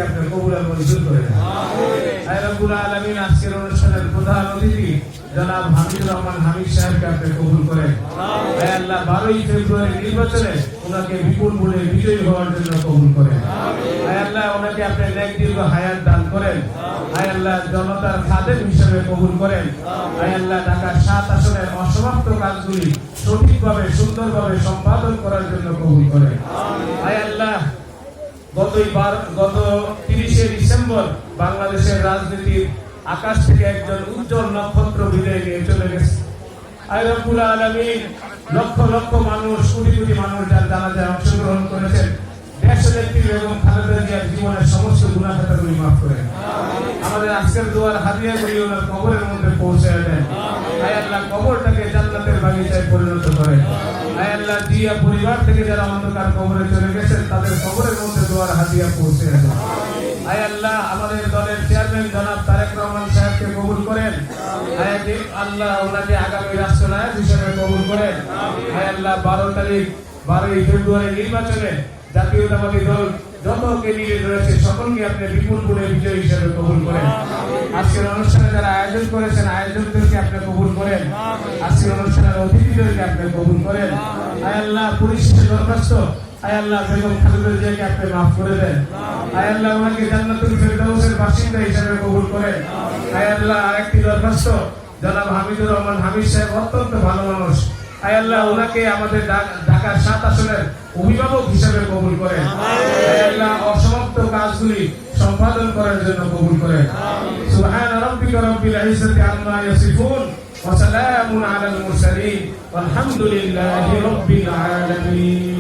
আপনি কবুল আর মঞ্জুর করে দেন। আয় রব্বুল আলামিন, আজকের অনুষ্ঠানের প্রধান অতিথি জনাব হামিদুর রহমান হামিদ সাহেবকে আপনি কবুল করেন। আয় আল্লাহ, 12ই ফেব্রুয়ারি নির্বাচনে ওনাকে বিপুল ভোটে বিজয়ী হওয়ার জন্য কবুল করেন। আয় আল্লাহ, ওনাকে আপনি নেক দীর্ঘ হায়াত দান করেন। আয় আল্লাহ, জনতার খাদেম হিসেবে কবুল করেন। আয় আল্লাহ, ঢাকার 7 আসনের অসমাপ্ত কাজগুলি সঠিকভাবে সুন্দরভাবে সম্পাদন করার জন্য কবুল করেন। আয় আল্লাহ, গত 30শে ডিসেম্বর বাংলাদেশের রাজনীতির আকাশ থেকে একজন উজ্জ্বল নক্ষত্র বিদায় নিয়ে চলে গেছে। আয় রব্বুল আলামিন, লক্ষ লক্ষ মানুষ, কোটি কোটি মানুষ যার জানাজায় অংশগ্রহণ করেছেন, দেশনেত্রী বেগম খালেদা জিয়ার জীবনের সমস্ত গুনাহ খাতাগুলি মাফ করেন। আমাদের আজকের দোয়ার হাদিয়াগুলি ওনার কবরের মধ্যে পৌঁছে দেন। আয় আল্লাহ, কবরটাকে জান্নাতের বাগিচায় পরিণত করেন। আয় আল্লাহ, জিয়া পরিবার থেকে যারা অন্ধকার কবরে চলে গেছেন, তাদের কবরের মধ্যে দোয়ার হাদিয়া পৌঁছে দেন। আয় আল্লাহ, আমাদের দলের চেয়ারম্যান জনাব তারেক রহমান সাহেবকে কবুল করেন। আয় আল্লাহ, ওনাকে আগামী রাষ্ট্রনায়ক হিসেবে কবুল করেন। আয় আল্লাহ, 12ই ফেব্রুয়ারি নির্বাচনে জাতীয়তাবাদী দল যত ক্যান্ডিডেট রয়েছে সকলকে আপনি বিপুল ভোটে বিজয়ী হিসেবে কবুল করেন। আজকের অনুষ্ঠানে যারা আয়োজন করেছেন, আয়োজকদেরকে আপনি কবুল করেন। আজকের অনুষ্ঠানের অতিথিদেরকে আপনি কবুল করেন। আয় আল্লাহ, পরিশেষে দরখাস্ত, আয় আল্লাহ, বেগম খালেদা জিয়াকে আপনি মাফ করে দেন। আয় আল্লাহ, ওনাকে জান্নাতুল ফেরদাউসের বাসিন্দা হিসেবে কবুল করেন। আয় আল্লাহ, আরেকটি দরখাস্ত, জনাব হামিদুর রহমান হামিদ সাহেব অত্যন্ত ভালো মানুষ। আয় আল্লাহ, ওনাকে আমাদের ঢাকার 7 আসনের অভিভাবক হিসেবে কবুল করেন। আয় আল্লাহ, অসমাপ্ত কাজগুলি সম্পাদন করার জন্য কবুল করেন। সুবহান রাব্বিকা রাব্বিল ইজ্জাতি আম্মা ইয়াসিফুন ওয়া সালামুন আলাল মুরসালিন ওয়ালহামদুলিল্লাহি রাব্বিল আলামিন।